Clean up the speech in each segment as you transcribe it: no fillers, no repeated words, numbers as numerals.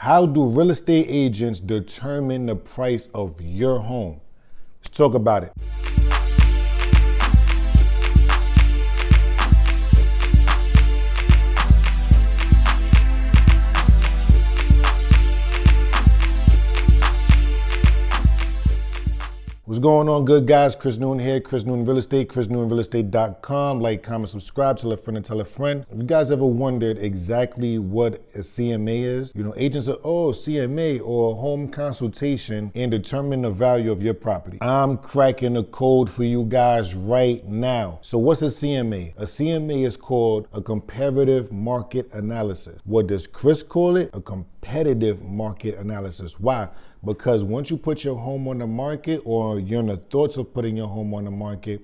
How do real estate agents determine the price of your home? Let's talk about it. What's going on, good guys? Chris Newton here, Chris Newton Real Estate, chrisnewtonrealestate.com. Like, comment, subscribe, tell a friend and tell a friend. You guys ever wondered exactly what a CMA is? You know, agents are, CMA or home consultation and determine the value of your property. I'm cracking the code for you guys right now. So what's a CMA? A CMA is called a comparative market analysis. What does Chris call it? A competitive market analysis. Why? Because once you put your home on the market or you're in the thoughts of putting your home on the market,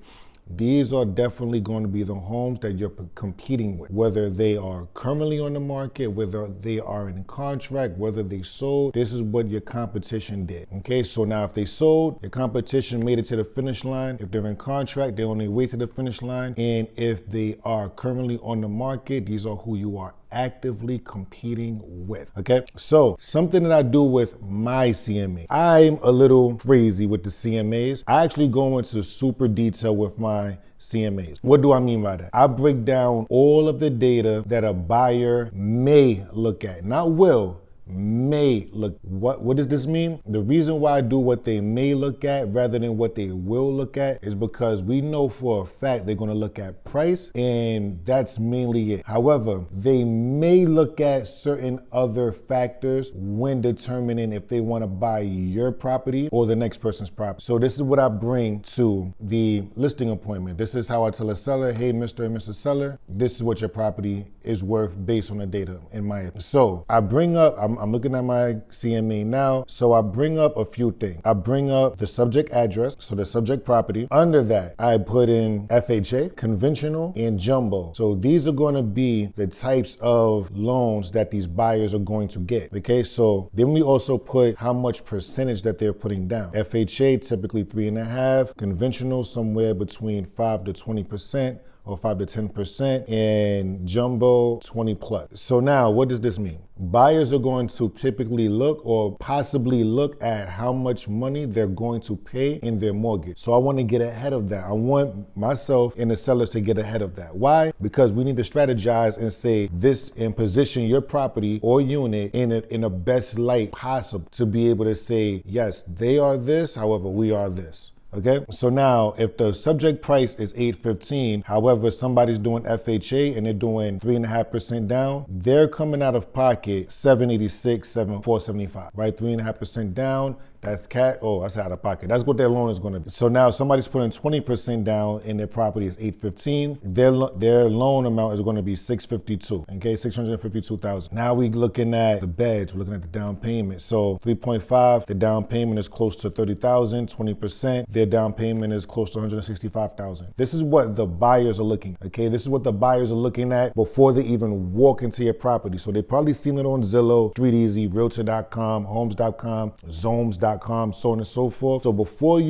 these are definitely going to be the homes that you're competing with, whether they are currently on the market, whether they are in contract, whether they sold. This is what your competition did. Okay, so now if they sold, your competition made it to the finish line. If they're in contract, they only wait to the finish line. And if they are currently on the market, these are who you are actively competing with. Okay, so something that I do with my CMA, I'm a little crazy with the CMAs. I actually go into super detail with my CMAs. What do I mean by that? I break down all of the data that a buyer may look at, not will, may look. What does this mean? The reason why I do what they may look at rather than what they will look at is because we know for a fact they're going to look at price, and that's mainly it. However, they may look at certain other factors when determining if they want to buy your property or the next person's property. So this is what I bring to the listing appointment. This is how I tell a seller, hey, Mr. and Mrs. Seller, this is what your property is worth based on the data in my opinion. So I bring up, I'm looking at my CMA now. So I bring up a few things. I bring up the subject address, so the subject property. Under that, I put in FHA, conventional, and jumbo. So these are going to be the types of loans that these buyers are going to get. Okay, so then we also put how much percentage that they're putting down. FHA, typically 3.5%, conventional, somewhere between 5 to 20%. Or 5 to 10%, and jumbo 20 plus. So now what does this mean? Buyers are going to typically look or possibly look at how much money they're going to pay in their mortgage. So I want to get ahead of that. I want myself and the sellers to get ahead of that. Why? Because we need to strategize and say this and position your property or unit in a best light possible to be able to say, yes, they are this, however, we are this. Okay, so now if the subject price is $815, however, somebody's doing FHA and they're doing 3.5% down, they're coming out of pocket $786, $475, right? 3.5% down. That's that's out of pocket. That's what their loan is going to be. So now somebody's putting 20% down and their property is $815. Their loan amount is going to be $652. Okay, $652,000. Now we looking at the beds. We're looking at the down payment. So 3.5. The down payment is close to $30,000. 20%. Their down payment is close to $165,000. This is what the buyers are looking. Okay, this is what the buyers are looking at before they even walk into your property. So they probably seen it on Zillow, StreetEasy, Realtor.com, Homes.com, Zomes.com, so on and so forth. So before they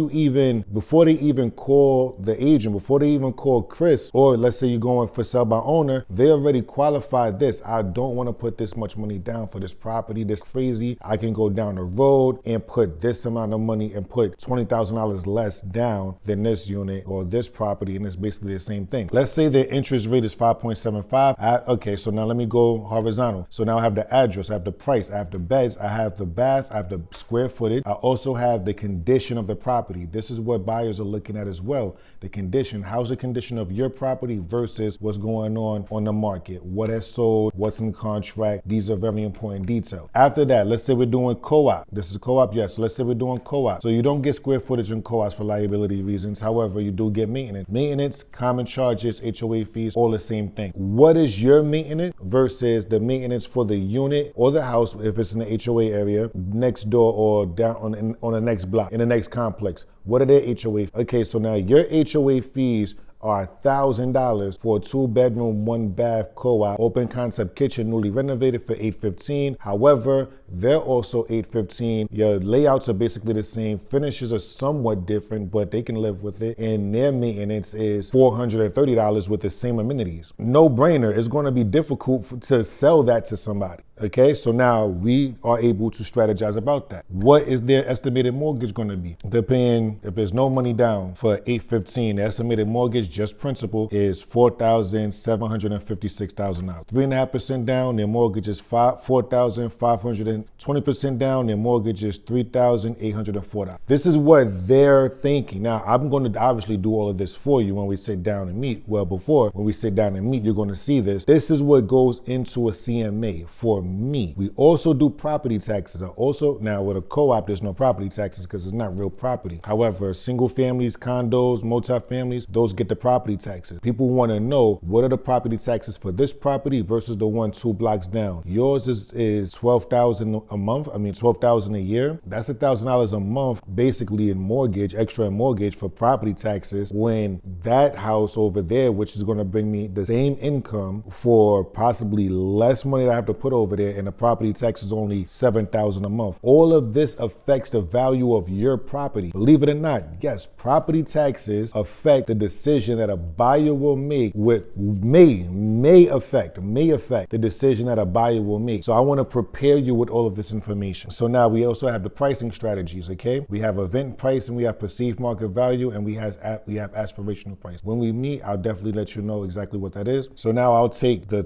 even call the agent, before they even call Chris, or let's say you're going for sell by owner, they already qualified this. I don't want to put this much money down for this property. This crazy. I can go down the road and put this amount of money and put $20,000 less down than this unit or this property, and it's basically the same thing. Let's say the interest rate is 5.75. Okay, so now let me go horizontal. So now I have the address, I have the price, I have the beds, I have the bath, I have the square footage. I also have the condition of the property. This is what buyers are looking at as well. The condition. How's the condition of your property versus what's going on the market? What has sold? What's in contract? These are very important details. After that, let's say we're doing co-op. This is co-op, yes. So let's say we're doing co-op. So you don't get square footage in co-ops for liability reasons. However, you do get maintenance. Maintenance, common charges, HOA fees, all the same thing. What is your maintenance versus the maintenance for the unit or the house if it's in the HOA area next door or down on the next block, in the next complex? What are their HOA? Okay, so now your HOA fees are $1,000 for a 2-bedroom, 1-bath co-op, open concept kitchen, newly renovated for $815. However, they're also $815. Your layouts are basically the same. Finishes are somewhat different, but they can live with it. And their maintenance is $430 with the same amenities. No brainer. It's going to be difficult to sell that to somebody. Okay, so now we are able to strategize about that. What is their estimated mortgage going to be? They're paying, if there's no money down for $815, the estimated mortgage, just principal, is $4,756,000. 3.5% down, their mortgage is $4,500. 20% down, their mortgage is $3,804. This is what they're thinking. Now, I'm going to obviously do all of this for you when we sit down and meet. Well, before, when we sit down and meet, you're going to see this. This is what goes into a CMA for me. We also do property taxes. Now with a co-op, there's no property taxes because it's not real property. However, single families, condos, multifamilies, those get the property taxes. People want to know, what are the property taxes for this property versus the one 2 blocks down? Yours is $12,000 a month. I mean, $12,000 a year. That's $1,000 a month, basically in mortgage, extra in mortgage for property taxes, when that house over there, which is going to bring me the same income for possibly less money that I have to put over there, and the property tax is only $7,000 a month. All of this affects the value of your property. Believe it or not, yes, property taxes affect the decision that a buyer will make. May affect the decision that a buyer will make. So I want to prepare you with all of this information. So now we also have the pricing strategies. Okay, we have event price, and we have perceived market value, and we have aspirational price. When we meet, I'll definitely let you know exactly what that is. So now I'll take the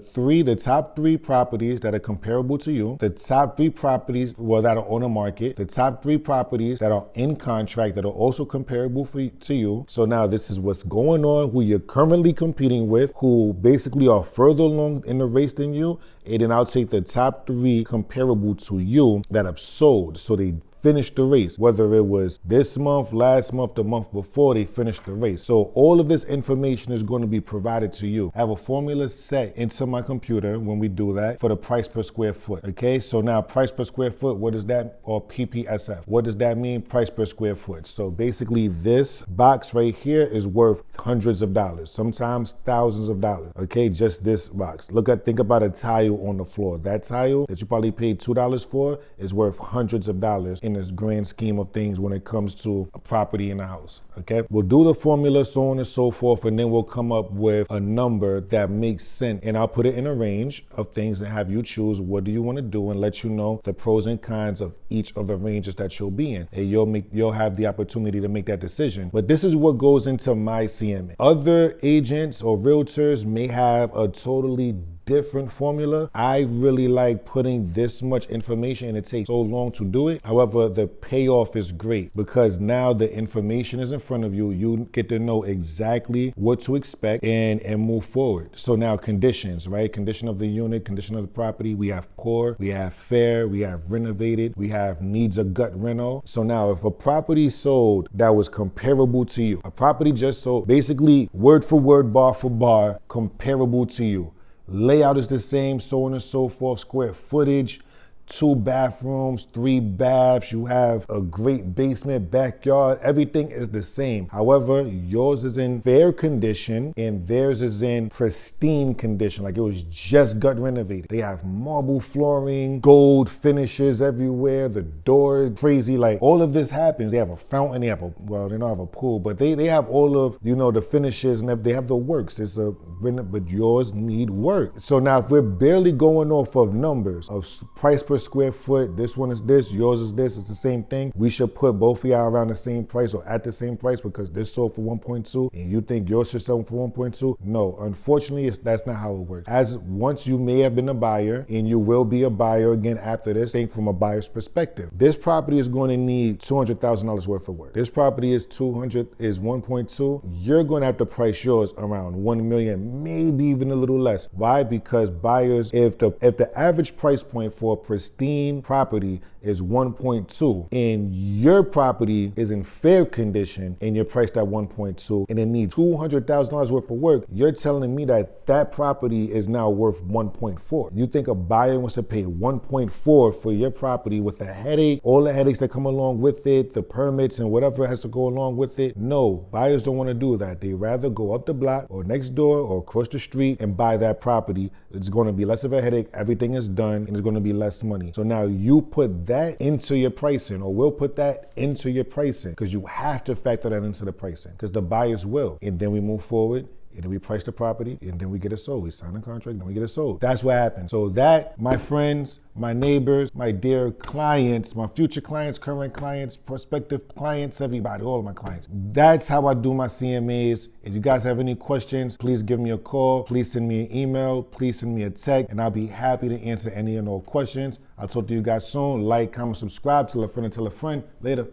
top three properties that are comparable to you, the top 3 properties that are on the market, the top 3 properties that are in contract that are also comparable to you. So now this is what's going on, who you're currently competing with, who basically are further along in the race than you, and then I'll take the top 3 comparable to you that have sold. So they finished the race, whether it was this month, last month, the month before, they finished the race. So all of this information is going to be provided to you. I have a formula set into my computer when we do that for the price per square foot. Okay, so now price per square foot, what is that? Or PPSF. What does that mean? Price per square foot. So basically this box right here is worth hundreds of dollars, sometimes thousands of dollars. Okay, just this box. Think about a tile on the floor. That tile that you probably paid $2 for is worth hundreds of dollars in this grand scheme of things when it comes to a property in a house. Okay, we'll do the formula, so on and so forth, and then we'll come up with a number that makes sense, and I'll put it in a range of things and have you choose what do you want to do, and let you know the pros and cons of each of the ranges that you'll be in, and you'll have the opportunity to make that decision. But this is what goes into my CMA. Other agents or realtors may have a totally different formula. I really like putting this much information, and it takes so long to do it. However, the payoff is great because now the information is in front of you. You get to know exactly what to expect and move forward. So now conditions, right? Condition of the unit, condition of the property. We have poor, we have fair, we have renovated, we have needs a gut reno. So now if a property sold that was comparable to you, a property just sold, basically word for word, bar for bar, comparable to you. Layout is the same, so on and so forth, square footage, 2 bathrooms, 3 baths, you have a great basement, backyard, everything is the same. However, yours is in fair condition and theirs is in pristine condition, like it was just gut renovated. They have marble flooring, gold finishes everywhere, the door crazy, like all of this happens. They have a fountain, they don't have a pool, but they have all of, the finishes, and they have the works. But yours need work. So now if we're barely going off of numbers of price per square foot, this one is this, yours is this, it's the same thing, we should put both of y'all around the same price or at the same price because this sold for 1.2 and you think yours should sell for 1.2. No, unfortunately, that's not how it works. As once you may have been a buyer and you will be a buyer again after this, think from a buyer's perspective. This property is going to need $200,000 worth of work. This property is 1.2. You're going to have to price yours around 1 million, maybe even a little less. Why? Because buyers, if the average price point for a pristine property is 1.2 and your property is in fair condition and you're priced at 1.2 and it needs $200,000 worth of work, you're telling me that property is now worth 1.4. You think a buyer wants to pay 1.4 for your property with a headache, all the headaches that come along with it, the permits and whatever has to go along with it? No, buyers don't want to do that. They rather go up the block or next door or across the street and buy that property. It's going to be less of a headache, everything is done, and it's going to be less money. money. So now you put that into your pricing, or we'll put that into your pricing, because you have to factor that into the pricing, because the buyers will. And then we move forward, and then we price the property, and then we get it sold. We sign a contract, then we get it sold. That's what happens. So that, my friends, my neighbors, my dear clients, my future clients, current clients, prospective clients, everybody, all of my clients. That's how I do my CMAs. If you guys have any questions, please give me a call. Please send me an email. Please send me a text, and I'll be happy to answer any and all questions. I'll talk to you guys soon. Like, comment, subscribe. Tell a friend and tell a friend. Later.